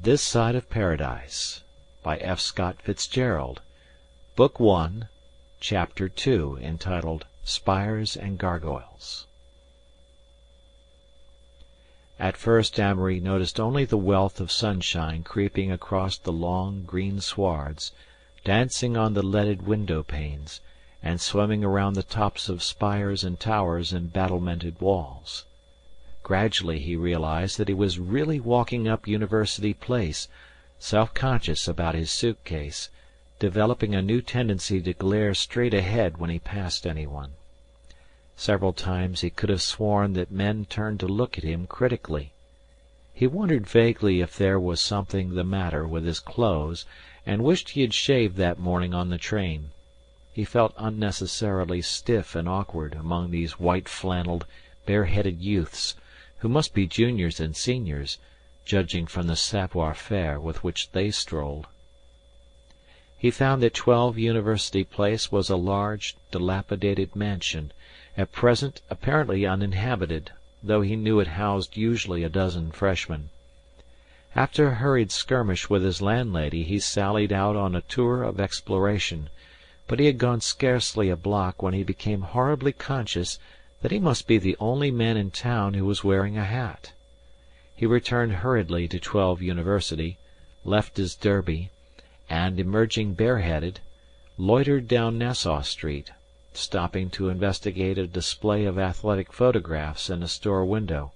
This Side of Paradise by F. Scott Fitzgerald. Book 1, Chapter 2, entitled Spires and Gargoyles. At first Amory noticed only the wealth of sunshine creeping across the long, green swards, dancing on the leaded window panes, and swimming around the tops of spires and towers and battlemented walls. Gradually he realized that he was really walking up University Place, self-conscious about his suitcase, developing a new tendency to glare straight ahead when he passed anyone. Several times he could have sworn that men turned to look at him critically. He wondered vaguely if there was something the matter with his clothes, and wished he had shaved that morning on the train. He felt unnecessarily stiff and awkward among these white-flannelled, bare-headed youths, who must be juniors and seniors, judging from the savoir-faire with which they strolled. He found that 12 University Place was a large, dilapidated mansion, at present apparently uninhabited, though he knew it housed usually a dozen freshmen. After a hurried skirmish with his landlady he sallied out on a tour of exploration, but he had gone scarcely a block when he became horribly conscious that he must be the only man in town who was wearing a hat. He returned hurriedly to 12 University, left his derby, and, emerging bareheaded, loitered down Nassau Street, stopping to investigate a display of athletic photographs in a store window,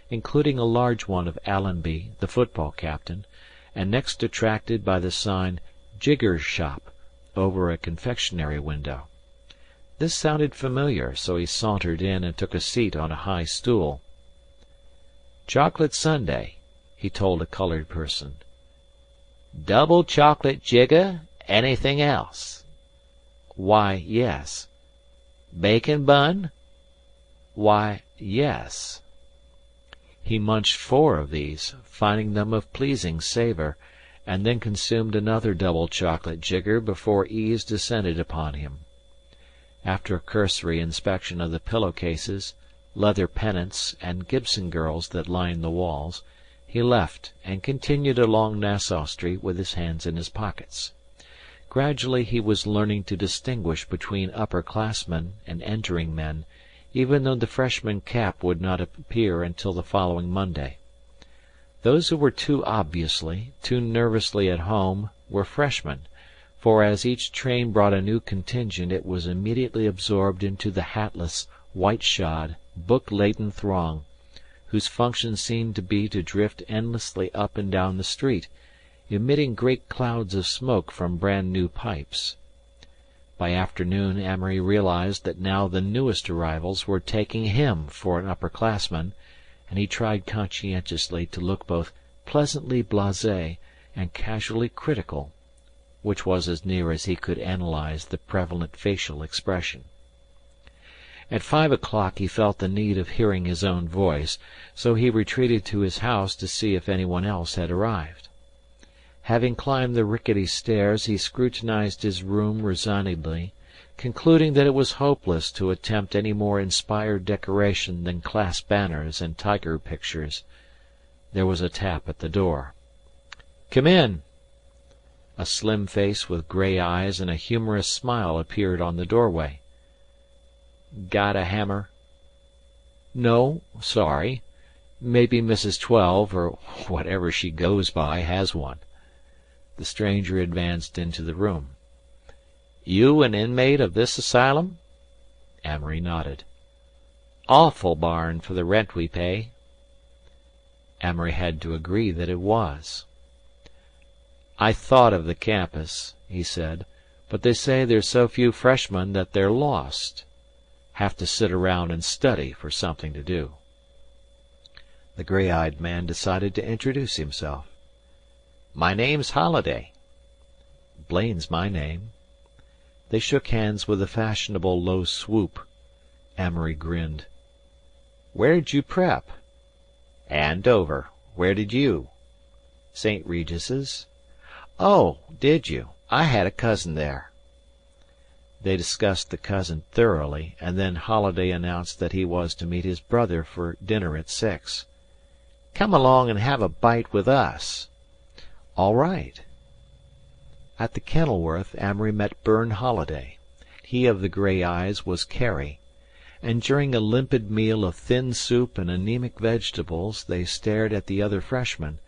including a large one of Allenby, the football captain, and next attracted by the sign "Jigger's Shop" over a confectionery window. This sounded familiar, so he sauntered in and took a seat on a high stool. "Chocolate sundae," he told a colored person. "Double chocolate jigger? Anything else?" "Why, yes." "Bacon bun?" "Why, yes." He munched 4 of these, finding them of pleasing savor, and then consumed another double chocolate jigger before ease descended upon him. After a cursory inspection of the pillow-cases, leather pennants, and Gibson girls that lined the walls, he left, and continued along Nassau Street with his hands in his pockets. Gradually he was learning to distinguish between upper-classmen and entering men, even though the freshman cap would not appear until the following Monday. Those who were too obviously, too nervously at home were freshmen, for as each train brought a new contingent it was immediately absorbed into the hatless, white-shod, book-laden throng, whose function seemed to be to drift endlessly up and down the street, emitting great clouds of smoke from brand-new pipes. By afternoon Amory realized that now the newest arrivals were taking him for an upper-classman, and he tried conscientiously to look both pleasantly blasé and casually critical, which was as near as he could analyze the prevalent facial expression. At 5 o'clock he felt the need of hearing his own voice, so he retreated to his house to see if anyone else had arrived. Having climbed the rickety stairs he scrutinized his room resignedly, concluding that it was hopeless to attempt any more inspired decoration than class banners and tiger pictures. There was a tap at the door. "Come in." A slim face with gray eyes and a humorous smile appeared on the doorway. "Got a hammer?" "No, sorry. Maybe Mrs. 12, or whatever she goes by, has one." The stranger advanced into the room. "You an inmate of this asylum?" Amory nodded. "Awful barn for the rent we pay." Amory had to agree that it was. "I thought of the campus," he said, "but they say there's so few freshmen that they're lost. Have to sit around and study for something to do." The gray-eyed man decided to introduce himself. "My name's Holliday." "Blaine's my name." They shook hands with a fashionable low swoop. Amory grinned. "Where'd you prep?" "Andover. Where did you?" "St. Regis's." "Oh, did you? I had a cousin there." They discussed the cousin thoroughly, and then Holliday announced that he was to meet his brother for dinner at 6. "Come along and have a bite with us." All right. At the Kenilworth, Amory met Byrne Holiday. He of the gray eyes was Carey, and during a limpid meal of thin soup and anemic vegetables they stared at the other freshmen,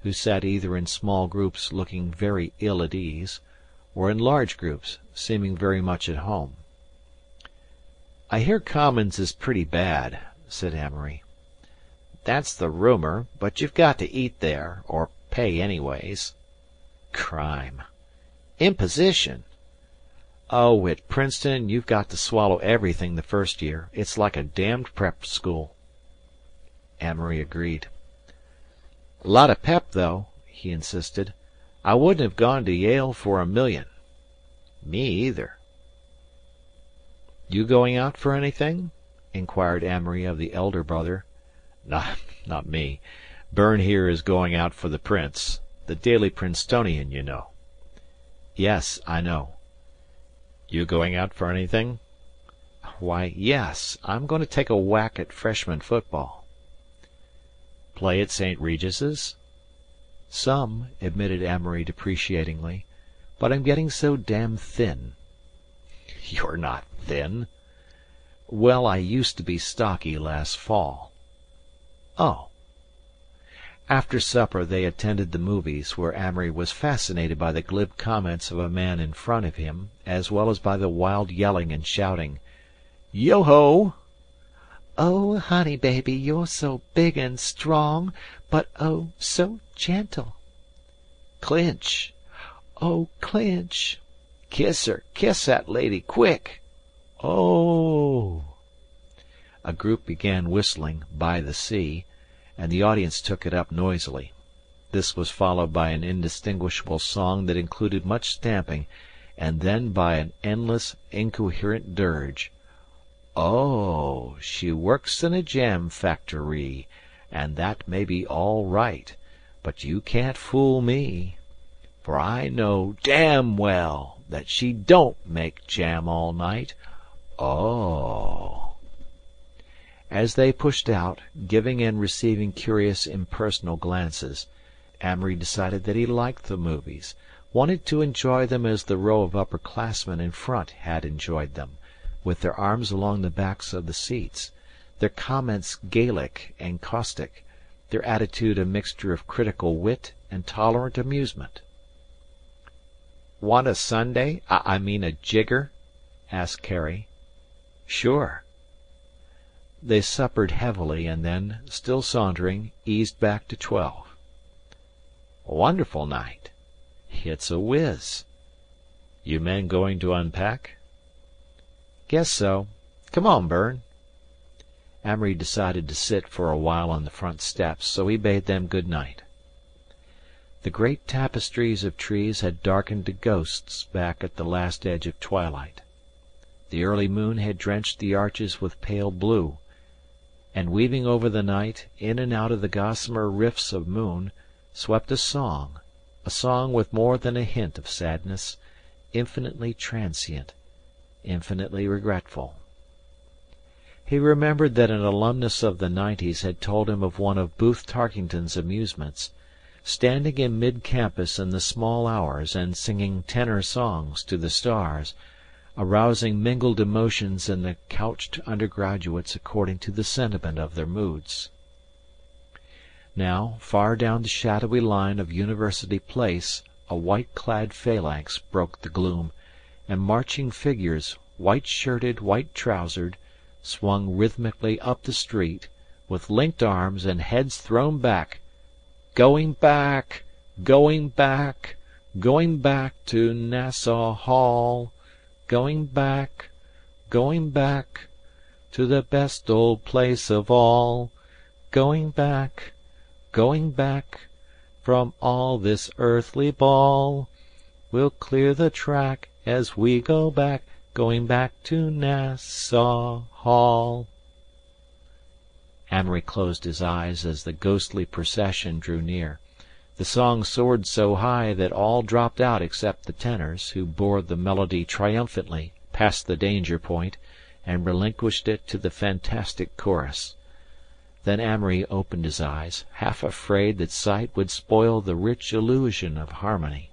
who sat either in small groups looking very ill at ease, or in large groups seeming very much at home. "I hear Commons is pretty bad," said Amory. "That's the rumour, but you've got to eat there, or pay anyways." "Crime." "Imposition." "Oh, at Princeton you've got to swallow everything the first year. It's like a damned prep school." Amory agreed. "A lot of pep, though," he insisted. "I wouldn't have gone to Yale for a million." "Me either." "You going out for anything?" inquired Amory of the elder brother. Not me. Byrne here is going out for the Prince. The Daily Princetonian, you know." "Yes, I know." "You going out for anything?" "Why, yes. I'm going to take a whack at freshman football." "Play at St. Regis's?" "Some," admitted Amory depreciatingly. "But I'm getting so damn thin." "You're not thin." "Well, I used to be stocky last fall." "Oh." After supper they attended the movies, where Amory was fascinated by the glib comments of a man in front of him, as well as by the wild yelling and shouting. "Yo-ho!" "Oh, honey baby, you're so big and strong, but oh, so gentle." "Clinch." "Oh, Clinch." "Kiss her. Kiss that lady, quick." "Oh." A group began whistling "By the Sea," and the audience took it up noisily. This was followed by an indistinguishable song that included much stamping, and then by an endless, incoherent dirge. "Oh, she works in a jam factory, and that may be all right, but you can't fool me, for I know damn well that she don't make jam all night. Oh." As they pushed out, giving and receiving curious impersonal glances, Amory decided that he liked the movies, wanted to enjoy them as the row of upperclassmen in front had enjoyed them, with their arms along the backs of the seats, their comments Gaelic and caustic, their attitude a mixture of critical wit and tolerant amusement. "Want a sundae? I mean a jigger?" asked Carey. "Sure." They suppered heavily and then, still sauntering, eased back to 12. "Wonderful night." "It's a whiz." "You men going to unpack?" "Guess so. Come on, Byrne." Amory decided to sit for a while on the front steps, so he bade them good night. The great tapestries of trees had darkened to ghosts back at the last edge of twilight. The early moon had drenched the arches with pale blue, and weaving over the night, in and out of the gossamer rifts of moon, swept a song with more than a hint of sadness, infinitely transient, infinitely regretful. He remembered that an alumnus of the '90s had told him of one of Booth Tarkington's amusements, standing in mid-campus in the small hours and singing tenor songs to the stars, arousing mingled emotions in the couched undergraduates according to the sentiment of their moods. Now, far down the shadowy line of University Place, a white-clad phalanx broke the gloom, and marching figures, white-shirted, white-trousered, swung rhythmically up the street, with linked arms and heads thrown back. "Going back! Going back! Going back to Nassau Hall! Going back! Going back! To the best old place of all! Going back! Going back! From all this earthly ball! We'll clear the track as we go back, going back to Nassau Hall." Amory closed his eyes as the ghostly procession drew near. The song soared so high that all dropped out except the tenors, who bore the melody triumphantly past the danger point and relinquished it to the fantastic chorus. Then Amory opened his eyes, half afraid that sight would spoil the rich illusion of harmony.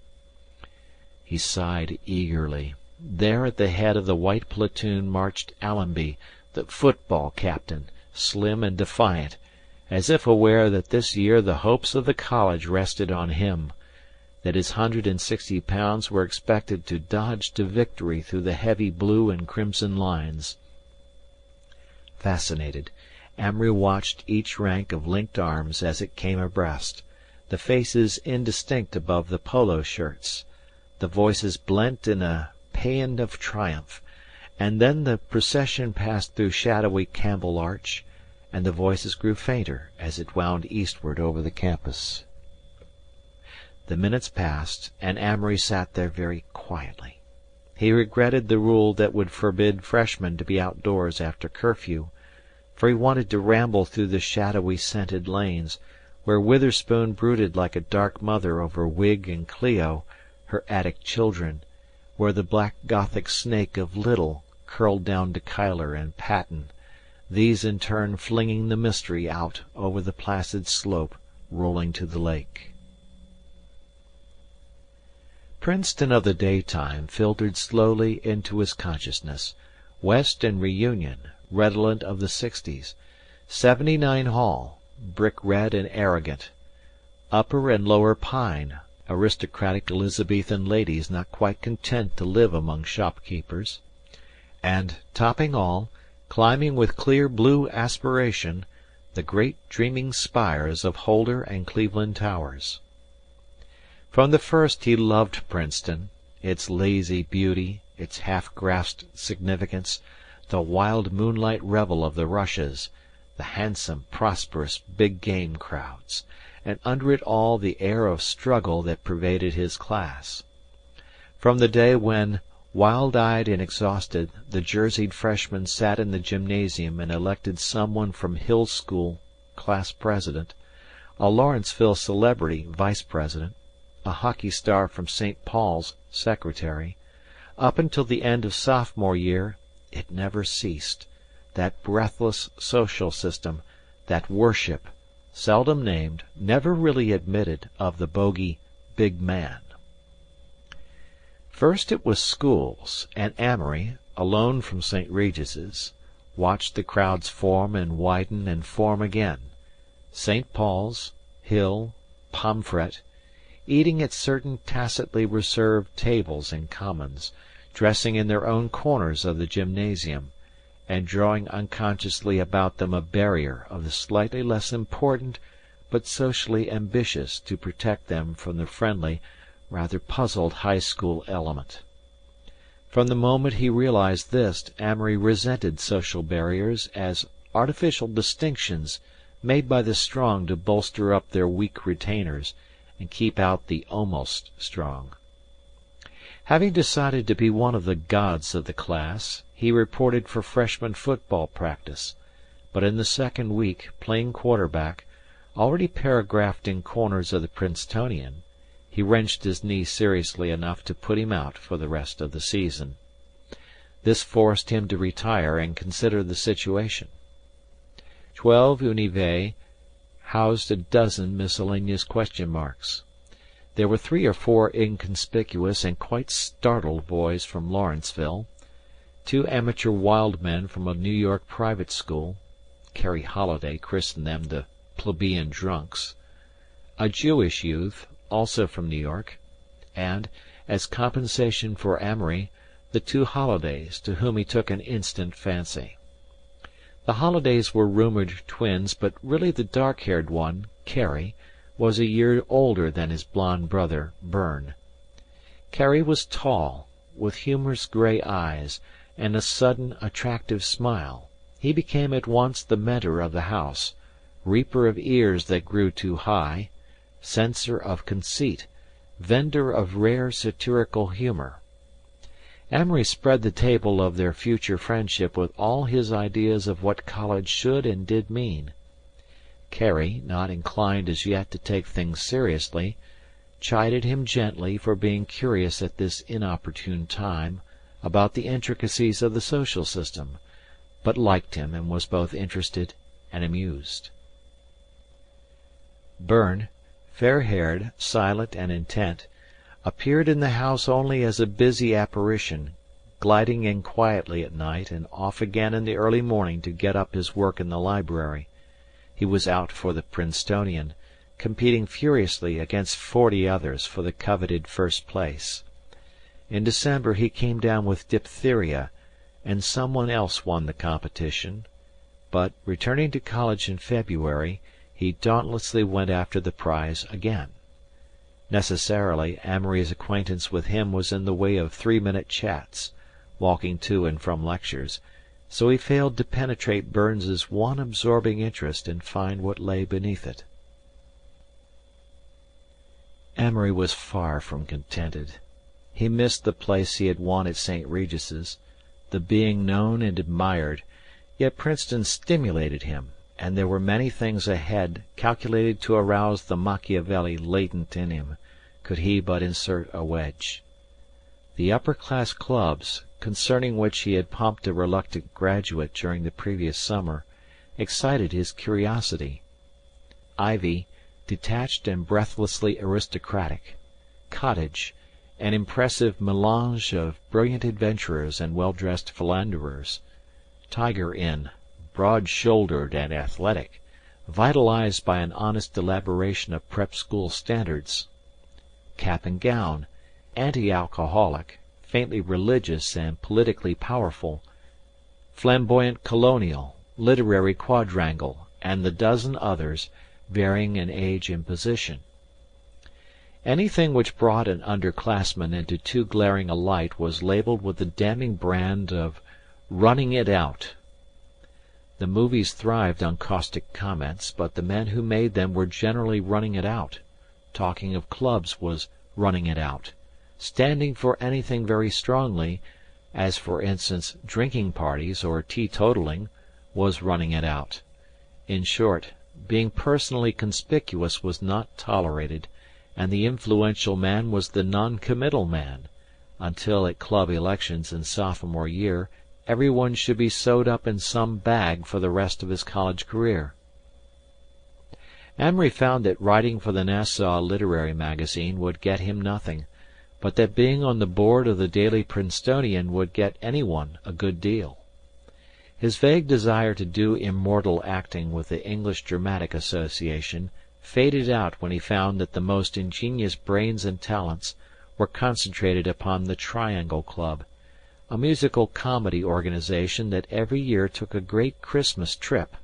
He sighed eagerly. There at the head of the white platoon marched Allenby, the football captain, slim and defiant, as if aware that this year the hopes of the college rested on him, that his 160 pounds were expected to dodge to victory through the heavy blue and crimson lines. Fascinated, Amory watched each rank of linked arms as it came abreast, the faces indistinct above the polo shirts, the voices blent in a paean of triumph, and then the procession passed through shadowy Campbell Arch, and the voices grew fainter as it wound eastward over the campus. The minutes passed, and Amory sat there very quietly. He regretted the rule that would forbid freshmen to be outdoors after curfew, for he wanted to ramble through the shadowy scented lanes, where Witherspoon brooded like a dark mother over Wig and Cleo, her attic children, where the black Gothic snake of Little curled down to Cuyler and Patton, these in turn flinging the mystery out over the placid slope rolling to the lake. Princeton of the daytime filtered slowly into his consciousness, West and Reunion, redolent of the '60s, 79 Hall, brick-red and arrogant, Upper and Lower Pine, aristocratic Elizabethan ladies not quite content to live among shopkeepers, and, topping all, climbing with clear blue aspiration, the great dreaming spires of Holder and Cleveland Towers. From the first he loved Princeton, its lazy beauty, its half-grasped significance, the wild moonlight revel of the rushes, the handsome, prosperous, big-game crowds, and under it all the air of struggle that pervaded his class. From the day when, wild-eyed and exhausted, the jerseyed freshmen sat in the gymnasium and elected someone from Hill's School class president, a Lawrenceville celebrity vice president, a hockey star from St. Paul's secretary, up until the end of sophomore year, it never ceased, that breathless social system, that worship, seldom named, never really admitted, of the bogey big man. First it was schools, and Amory, alone from St. Regis's, watched the crowds form and widen and form again. St. Paul's, Hill, Pomfret, eating at certain tacitly reserved tables in commons, dressing in their own corners of the gymnasium, and drawing unconsciously about them a barrier of the slightly less important but socially ambitious to protect them from the friendly, rather puzzled high school element. From the moment he realized this, Amory resented social barriers as artificial distinctions made by the strong to bolster up their weak retainers and keep out the almost strong. Having decided to be one of the gods of the class, he reported for freshman football practice, but in the second week, playing quarterback, already paragraphed in corners of the Princetonian, he wrenched his knee seriously enough to put him out for the rest of the season. This forced him to retire and consider the situation. 12 Univ housed a dozen miscellaneous question marks. There were 3 or 4 inconspicuous and quite startled boys from Lawrenceville, 2 amateur wild men from a New York private school Carrie Holiday christened them the plebeian drunks, a Jewish youth, also from New York, and, as compensation for Amory, the 2 Holidays, to whom he took an instant fancy. The Holidays were rumored twins, but really the dark-haired one, Carrie, was a year older than his blond brother, Byrne. Carrie was tall, with humorous gray eyes and a sudden attractive smile. He became at once the mentor of the house, reaper of ears that grew too high, censor of conceit, vendor of rare satirical humor. Amory spread the table of their future friendship with all his ideas of what college should and did mean. Carrie, not inclined as yet to take things seriously, chided him gently for being curious at this inopportune time about the intricacies of the social system, but liked him and was both interested and amused. Byrne, fair-haired, silent and intent, appeared in the house only as a busy apparition, gliding in quietly at night and off again in the early morning to get up his work in the library. He was out for the Princetonian, competing furiously against 40 others for the coveted first place. In December he came down with diphtheria, and someone else won the competition, but, returning to college in February, he dauntlessly went after the prize again. Necessarily, Amory's acquaintance with him was in the way of 3-minute chats, walking to and from lectures, so he failed to penetrate Burns's one absorbing interest and find what lay beneath it. Amory was far from contented. He missed the place he had won at St. Regis's, the being known and admired, yet Princeton stimulated him, and there were many things ahead calculated to arouse the Machiavelli latent in him, could he but insert a wedge. The upper-class clubs, concerning which he had pumped a reluctant graduate during the previous summer, excited his curiosity. Ivy, detached and breathlessly aristocratic; Cottage, an impressive melange of brilliant adventurers and well-dressed philanderers; Tiger Inn, broad-shouldered and athletic, vitalized by an honest elaboration of prep school standards; Cap and Gown, anti-alcoholic, faintly religious and politically powerful; Flamboyant Colonial, Literary Quadrangle, and the dozen others, varying in age and position. Anything which brought an underclassman into too glaring a light was labeled with the damning brand of "running it out." The movies thrived on caustic comments, but the men who made them were generally running it out. Talking of clubs was running it out. Standing for anything very strongly, as for instance drinking parties or teetotaling, was running it out. In short, being personally conspicuous was not tolerated, and the influential man was the non-committal man, until at club elections in sophomore year every one should be sewed up in some bag for the rest of his college career. Amory found that writing for the Nassau Literary Magazine would get him nothing, but that being on the board of the Daily Princetonian would get anyone a good deal. His vague desire to do immortal acting with the English Dramatic Association faded out when he found that the most ingenious brains and talents were concentrated upon the Triangle Club, a musical comedy organization that every year took a great Christmas trip.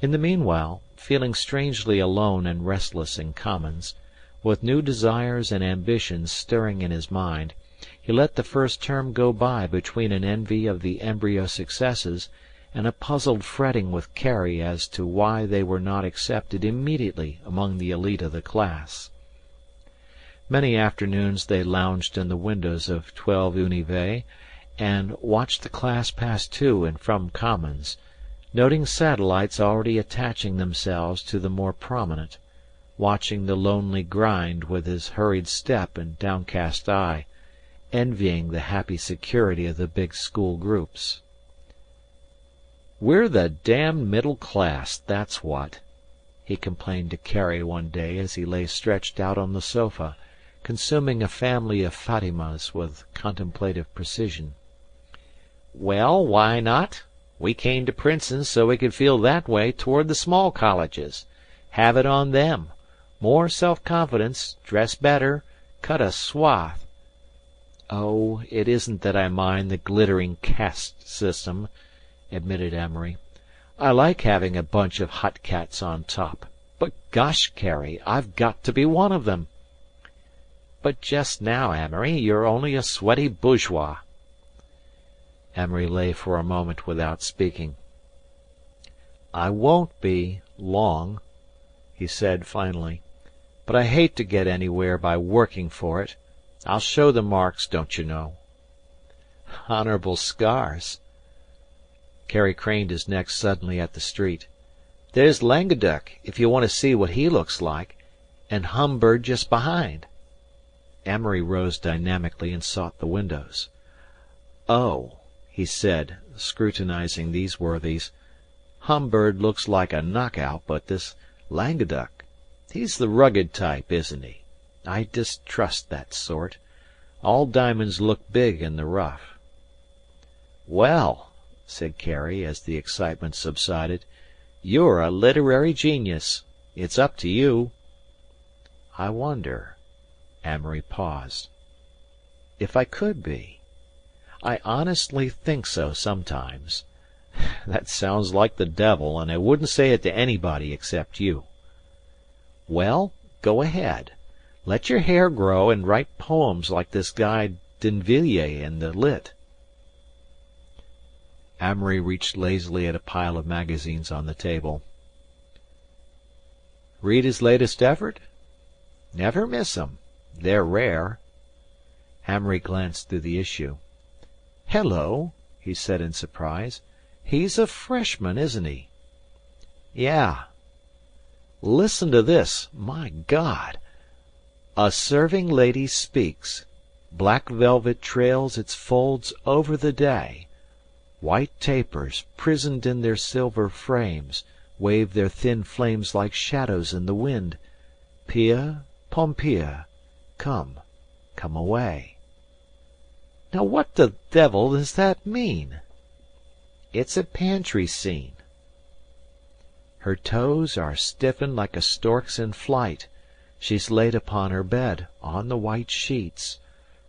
In the meanwhile, feeling strangely alone and restless in Commons, with new desires and ambitions stirring in his mind, he let the first term go by between an envy of the embryo successes and a puzzled fretting with Carrie as to why they were not accepted immediately among the elite of the class. Many afternoons they lounged in the windows of 12 Univ and watched the class pass to and from Commons, noting satellites already attaching themselves to the more prominent, watching the lonely Grind with his hurried step and downcast eye, envying the happy security of the big school groups. "We're the damned middle class, that's what," he complained to Carrie one day as he lay stretched out on the sofa, consuming a family of Fatimas with contemplative precision. "Well, why not? We came to Princeton so we could feel that way toward the small colleges. Have it on them. More self-confidence, dress better, cut a swath." "Oh, it isn't that I mind the glittering caste system," admitted Amory. "I like having a bunch of hot cats on top. But gosh, Carrie, I've got to be one of them." "But just now, Amory, you're only a sweaty bourgeois." Amory lay for a moment without speaking. "I won't be long," he said finally. "But I hate to get anywhere by working for it. I'll show the marks, don't you know." "Honorable scars." Carrie craned his neck suddenly at the street. "There's Langueduc, if you want to see what he looks like, and Humbird just behind." Amory rose dynamically and sought the windows. "Oh," he said, scrutinizing these worthies, "Humbird looks like a knockout, but this Langueduc, He's the rugged type, isn't he? I distrust that sort. All diamonds look big in the rough." "Well," said Carey, as the excitement subsided, "you're a literary genius. It's up to you." "I wonder." Amory paused. "If I could be. I honestly think so sometimes. That sounds like the devil, and I wouldn't say it to anybody except you." "Well, go ahead. Let your hair grow and write poems like this guy D'Invilliers in the Lit." Amory reached lazily at a pile of magazines on the table. "Read his latest effort?" "Never miss 'em. They're rare." Amory glanced through the issue. "Hello," he said in surprise. "He's a freshman, isn't he?" "Yeah." "Listen to this. My God! 'A serving lady speaks. Black velvet trails its folds over the day. White tapers, prisoned in their silver frames, wave their thin flames like shadows in the wind. Pia, Pompeia, come, come away.' Now what the devil does that mean?" "It's a pantry scene." "'Her toes are stiffened like a stork's in flight. She's laid upon her bed, on the white sheets.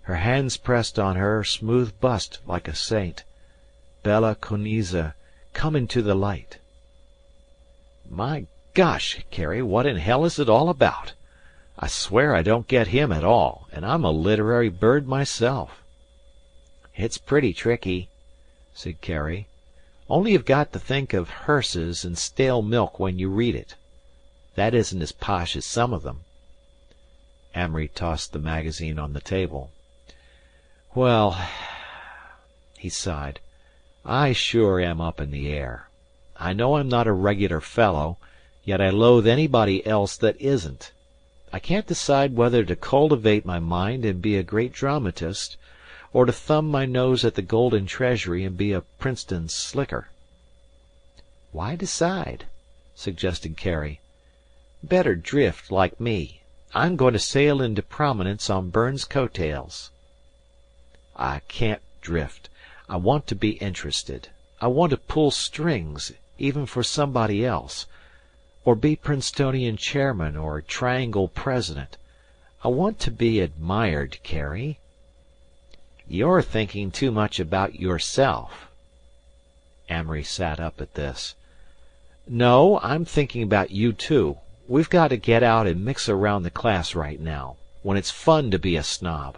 Her hands pressed on her smooth bust like a saint. Bella Conesa, come into the light.'" "My gosh, Carey, what in hell is it all about? I swear I don't get him at all, and I'm a literary bird myself." "It's pretty tricky," said Carey. "Only you've got to think of hearses and stale milk when you read it. That isn't as posh as some of them." Amory tossed the magazine on the table. "Well," he sighed, "I sure am up in the air. I know I'm not a regular fellow, yet I loathe anybody else that isn't. I can't decide whether to cultivate my mind and be a great dramatist, or to thumb my nose at the Golden Treasury and be a Princeton slicker." "Why decide?" suggested Carey. "Better drift, like me. I'm going to sail into prominence on Burns' coat-tails." "I can't drift. I want to be interested. I want to pull strings, even for somebody else. Or be Princetonian chairman or Triangle president. I want to be admired, Carey." "You're thinking too much about yourself." Amory sat up at this. "No, I'm thinking about you too. We've got to get out and mix around the class right now, when it's fun to be a snob.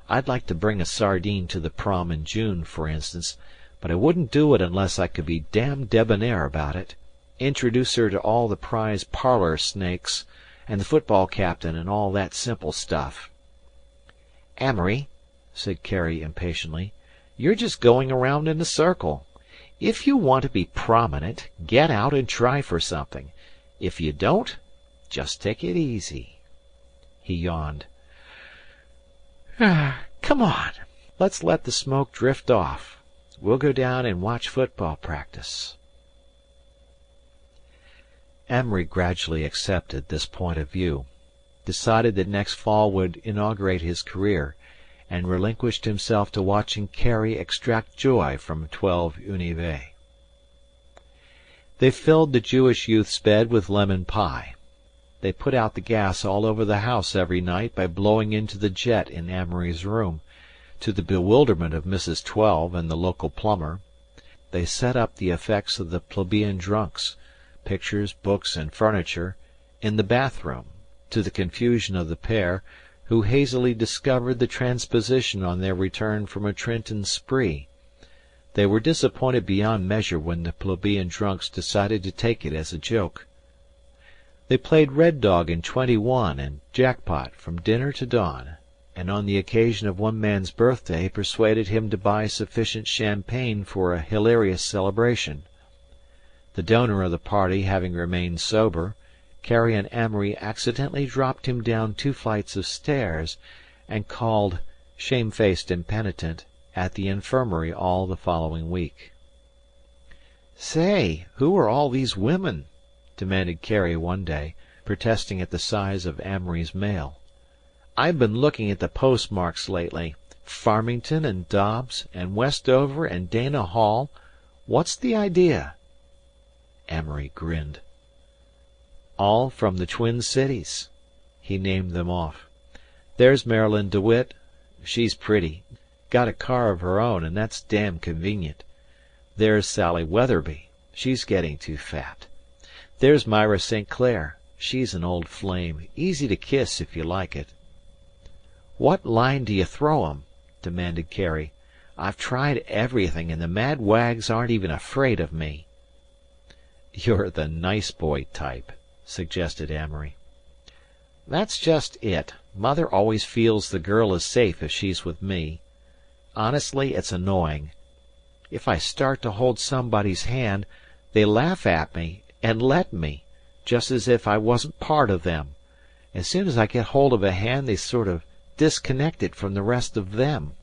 I'd like to bring a sardine to the prom in June, for instance, but I wouldn't do it unless I could be damned debonair about it. Introduce her to all the prize parlour snakes, and the football captain, and all that simple stuff." "Amory," said Carey impatiently, "you're just going around in a circle. If you want to be prominent, get out and try for something. If you don't, just take it easy." He yawned. "Come on. Let's let the smoke drift off. We'll go down and watch football practice." Amory gradually accepted this point of view, decided that next fall would inaugurate his career, and relinquished himself to watching Carey extract joy from 12 Univ. They filled the Jewish youth's bed with lemon pie. They put out the gas all over the house every night by blowing into the jet in Amory's room, to the bewilderment of Mrs. Twelve and the local plumber. They set up the effects of the plebeian drunks, pictures, books, and furniture, in the bathroom, to the confusion of the pair, who hazily discovered the transposition on their return from a Trenton spree. They were disappointed beyond measure when the plebeian drunks decided to take it as a joke. They played Red Dog in 21 and Jackpot from dinner to dawn, and on the occasion of one man's birthday persuaded him to buy sufficient champagne for a hilarious celebration. The donor of the party having remained sober, Carey and Amory accidentally dropped him down 2 flights of stairs, and called, shamefaced and penitent, at the infirmary all the following week. "Say, who are all these women?" demanded Carey one day, protesting at the size of Amory's mail. "I've been looking at the postmarks lately. Farmington and Dobbs and Westover and Dana Hall. What's the idea?" Amory grinned. "All from the Twin Cities." He named them off. "There's Marilyn DeWitt. She's pretty. Got a car of her own, and that's damn convenient. There's Sally Weatherby. She's getting too fat. There's Myra St. Clair. She's an old flame, easy to kiss if you like it." "What line do you throw 'em?" demanded Carrie. "I've tried everything, and the mad wags aren't even afraid of me." "You're the nice boy type," suggested Amory. "That's just it. Mother always feels the girl is safe if she's with me. Honestly, it's annoying. If I start to hold somebody's hand, they laugh at me and let me, just as if I wasn't part of them. As soon as I get hold of a hand, they sort of disconnect it from the rest of them."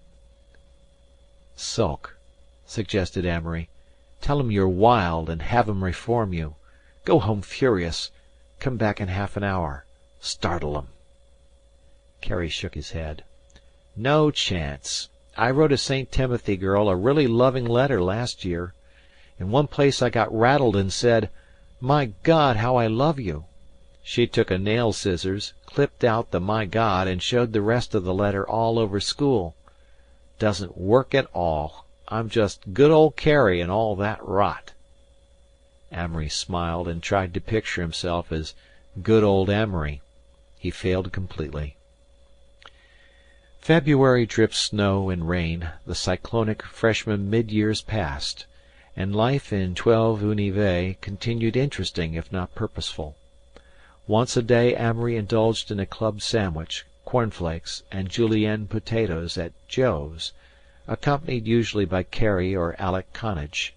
"Sulk," suggested Amory. "Tell 'em you're wild and have 'em reform you. Go home furious. Come back in half an hour. Startle 'em." Carrie shook his head. "No chance. I wrote a St. Timothy girl a really loving letter last year. In one place I got rattled and said, 'My God, how I love you.' She took a nail scissors, clipped out the 'My God,' and showed the rest of the letter all over school. Doesn't work at all. I'm just good old Carrie and all that rot." Amory smiled and tried to picture himself as good old Amory. He failed completely. February dripped snow and rain, the cyclonic freshman mid-years passed, and life in 12 Univ continued interesting if not purposeful. Once a day Amory indulged in a club sandwich, cornflakes, and julienne potatoes at Joe's, accompanied usually by Carrie or Alec Connage.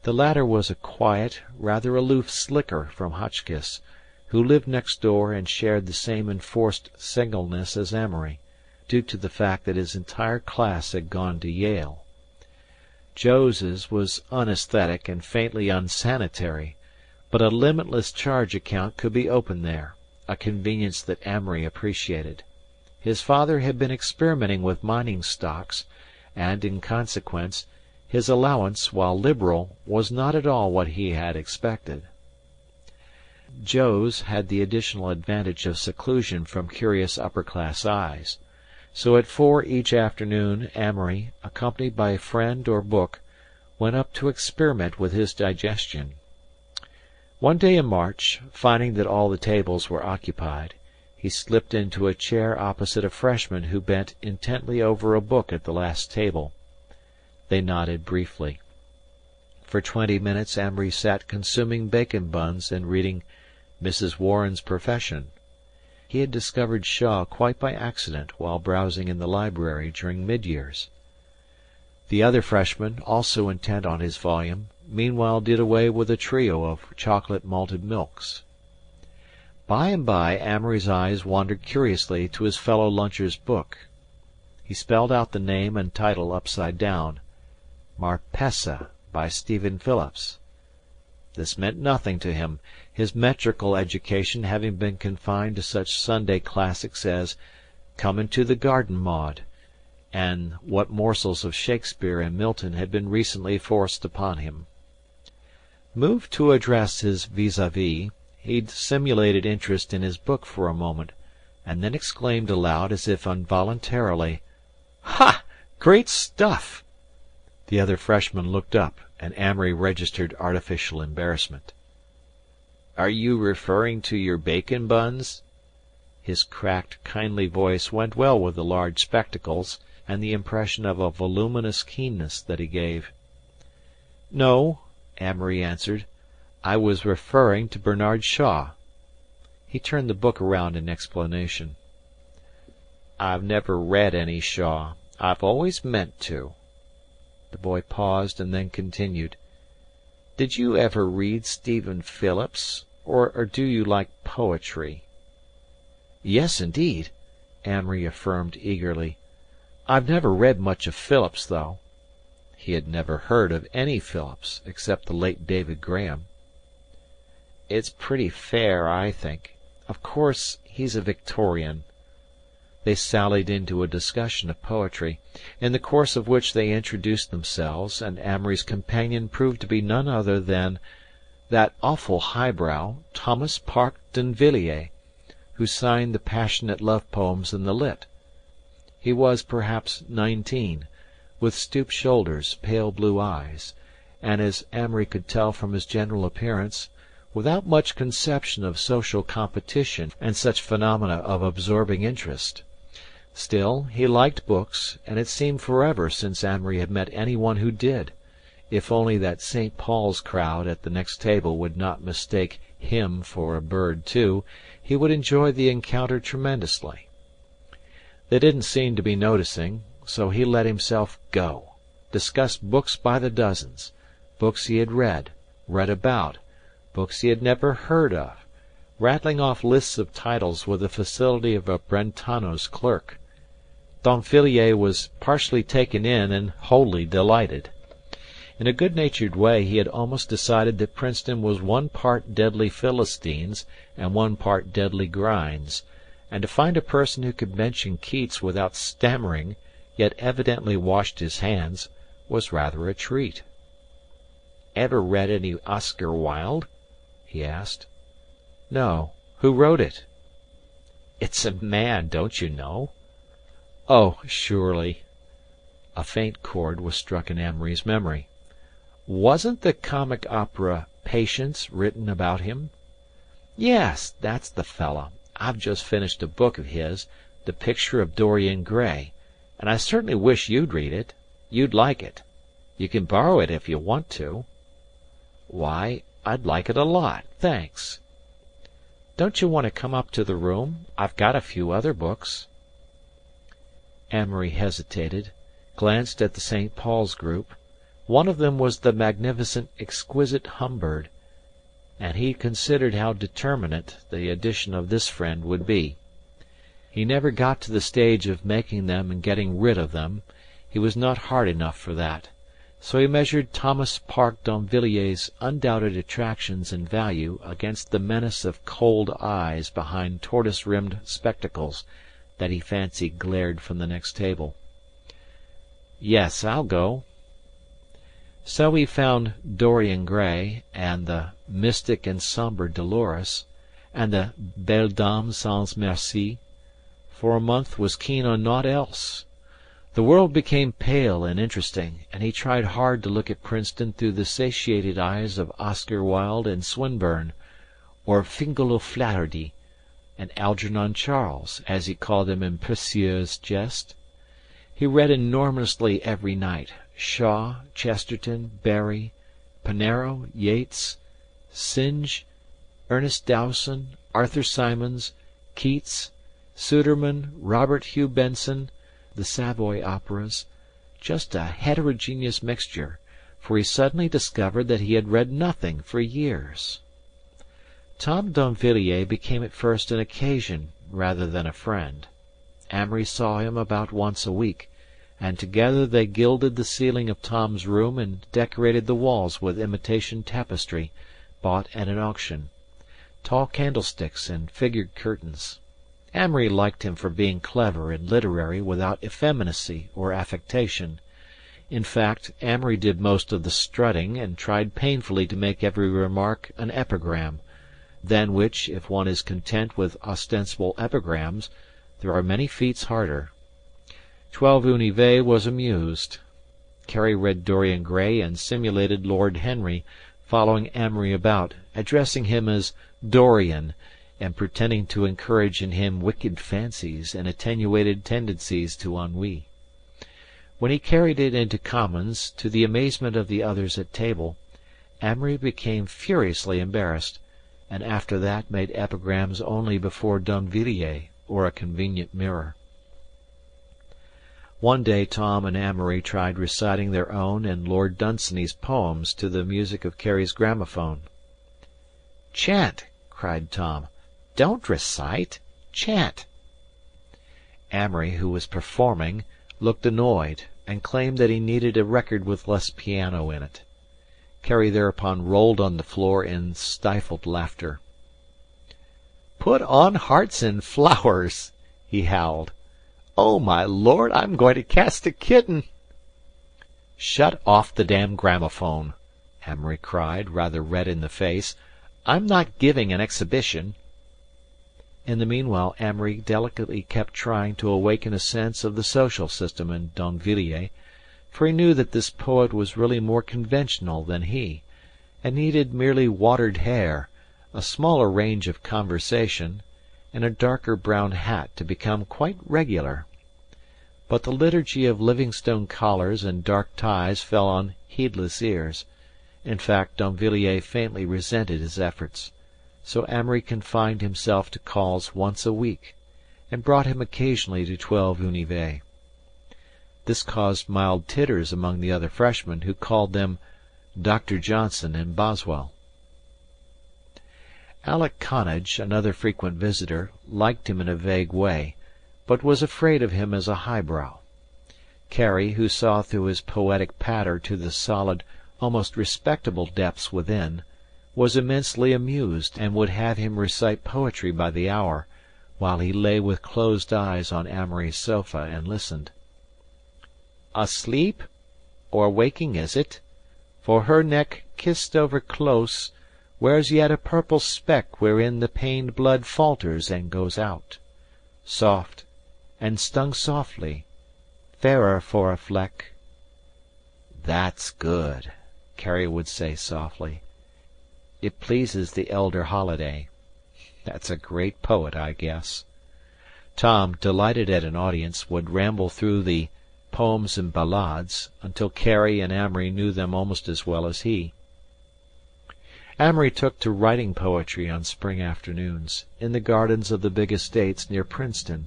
The latter was a quiet, rather aloof slicker from Hotchkiss, who lived next door and shared the same enforced singleness as Amory, due to the fact that his entire class had gone to Yale. Joe's was unaesthetic and faintly unsanitary, but a limitless charge account could be opened there, a convenience that Amory appreciated. His father had been experimenting with mining stocks, and, in consequence, his allowance, while liberal, was not at all what he had expected. Joe's had the additional advantage of seclusion from curious upper-class eyes. So at 4 each afternoon Amory, accompanied by friend or book, went up to experiment with his digestion. One day in March, finding that all the tables were occupied, he slipped into a chair opposite a freshman who bent intently over a book at the last table. They nodded briefly. For 20 minutes Amory sat consuming bacon buns and reading Mrs. Warren's Profession. He had discovered Shaw quite by accident while browsing in the library during mid-years. The other freshman, also intent on his volume, meanwhile did away with a trio of chocolate malted milks. By and by Amory's eyes wandered curiously to his fellow luncher's book. He spelled out the name and title upside down, Marpessa, by Stephen Phillips. This meant nothing to him, his metrical education having been confined to such Sunday classics as Come into the Garden, Maud, and what morsels of Shakespeare and Milton had been recently forced upon him. Moved to address his vis-à-vis, he simulated interest in his book for a moment, and then exclaimed aloud as if involuntarily, "Ha! Great stuff!" The other freshman looked up, and Amory registered artificial embarrassment. "Are you referring to your bacon buns?" His cracked, kindly voice went well with the large spectacles and the impression of a voluminous keenness that he gave. "No," Amory answered. "I was referring to Bernard Shaw." He turned the book around in explanation. "I've never read any Shaw. I've always meant to." The boy paused and then continued. "Did you ever read Stephen Phillips, or do you like poetry?" "Yes, indeed," Amory affirmed eagerly. "I've never read much of Phillips, though." He had never heard of any Phillips except the late David Graham. "It's pretty fair, I think. Of course, he's a Victorian." They sallied into a discussion of poetry, in the course of which they introduced themselves, and Amory's companion proved to be none other than that awful highbrow, Thomas Parke D'Invilliers, who signed the passionate love poems in the Lit. He was perhaps 19, with stooped shoulders, pale blue eyes, and, as Amory could tell from his general appearance, without much conception of social competition and such phenomena of absorbing interest. Still, he liked books, and it seemed forever since Amory had met any one who did, if only that St. Paul's crowd at the next table would not mistake him for a bird too, he would enjoy the encounter tremendously. They didn't seem to be noticing, so he let himself go, discussed books by the dozens, books he had read about, books he had never heard of, rattling off lists of titles with the facility of a Brentano's clerk. D'Invilliers was partially taken in and wholly delighted. In a good-natured way he had almost decided that Princeton was 1 part deadly Philistines and 1 part deadly grinds, and to find a person who could mention Keats without stammering, yet evidently washed his hands, was rather a treat. "Ever read any Oscar Wilde?" he asked. "No. Who wrote it?" "It's a man, don't you know?" "Oh, surely." A faint chord was struck in Amory's memory. "Wasn't the comic opera Patience written about him?" "Yes, that's the fellow. I've just finished a book of his, The Picture of Dorian Gray, and I certainly wish you'd read it. You'd like it. You can borrow it if you want to." "Why, I'd like it a lot, thanks." "Don't you want to come up to the room? I've got a few other books." Amory hesitated, glanced at the St. Paul's group. One of them was the magnificent Exquisite Humbird, and he considered how determinate the addition of this friend would be. He never got to the stage of making them and getting rid of them. He was not hard enough for that. So he measured Thomas Parke D'Invilliers' undoubted attractions and value against the menace of cold eyes behind tortoise-rimmed spectacles that he fancied glared from the next table. "Yes, I'll go." So he found Dorian Gray, and the mystic and sombre Dolores, and the Belle Dame sans Merci. For a month was keen on naught else. The world became pale and interesting, and he tried hard to look at Princeton through the satiated eyes of Oscar Wilde and Swinburne, or Fingal O'Flaherty, and Algernon Charles, as he called them in precieux jest. He read enormously every night. Shaw, Chesterton, Barrie, Pinero, Yeats, Synge, Ernest Dowson, Arthur Symons, Keats, Sudermann, Robert Hugh Benson, the Savoy operas, just a heterogeneous mixture, for he suddenly discovered that he had read nothing for years. Tom D'Invilliers became at first an occasion rather than a friend. Amory saw him about once a week, and together they gilded the ceiling of Tom's room and decorated the walls with imitation tapestry, bought at an auction, tall candlesticks and figured curtains. Amory liked him for being clever and literary without effeminacy or affectation. In fact, Amory did most of the strutting, and tried painfully to make every remark an epigram, than which, if one is content with ostensible epigrams, there are many feats harder. 12 Univet was amused. Carrie read Dorian Gray and simulated Lord Henry, following Amory about, addressing him as Dorian, and pretending to encourage in him wicked fancies and attenuated tendencies to ennui. When he carried it into Commons, to the amazement of the others at table, Amory became furiously embarrassed, and after that made epigrams only before D'Invilliers or a convenient mirror. One day Tom and Amory tried reciting their own and Lord Dunsany's poems to the music of Carrie's gramophone. "Chant!" cried Tom. "Don't recite. Chant!" Amory, who was performing, looked annoyed, and claimed that he needed a record with less piano in it. Carrie thereupon rolled on the floor in stifled laughter. "Put on hearts and flowers!" he howled. "Oh, my Lord, I'm going to cast a kitten!" "Shut off the damned gramophone!" Amory cried, rather red in the face. "I'm not giving an exhibition." In the meanwhile Amory delicately kept trying to awaken a sense of the social system in D'Invilliers, for he knew that this poet was really more conventional than he, and needed merely watered hair, a smaller range of conversation, and a darker brown hat to become quite regular. But the liturgy of Livingstone collars and dark ties fell on heedless ears. In fact, D'Invilliers faintly resented his efforts, so Amory confined himself to calls once a week, and brought him occasionally to 12 Univ. This caused mild titters among the other freshmen, who called them Dr. Johnson and Boswell. Alec Connage, another frequent visitor, liked him in a vague way, but was afraid of him as a highbrow. Carey, who saw through his poetic patter to the solid, almost respectable depths within, was immensely amused, and would have him recite poetry by the hour, while he lay with closed eyes on Amory's sofa and listened. "Asleep? Or waking is it? For her neck kissed over close wears yet a purple speck wherein the pained blood falters and goes out. Soft, and stung softly, fairer for a fleck." "That's good," Carey would say softly. "It pleases the elder Holliday. That's a great poet, I guess." Tom, delighted at an audience, would ramble through the Poems and Ballades until Carey and Amory knew them almost as well as he. Amory took to writing poetry on spring afternoons, in the gardens of the big estates near Princeton,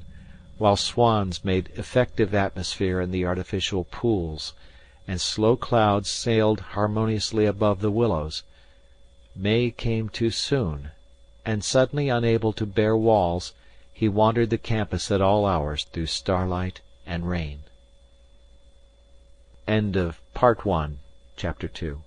while swans made effective atmosphere in the artificial pools, and slow clouds sailed harmoniously above the willows. May came too soon, and suddenly unable to bear walls, he wandered the campus at all hours through starlight and rain. End of Part 1, Chapter 2.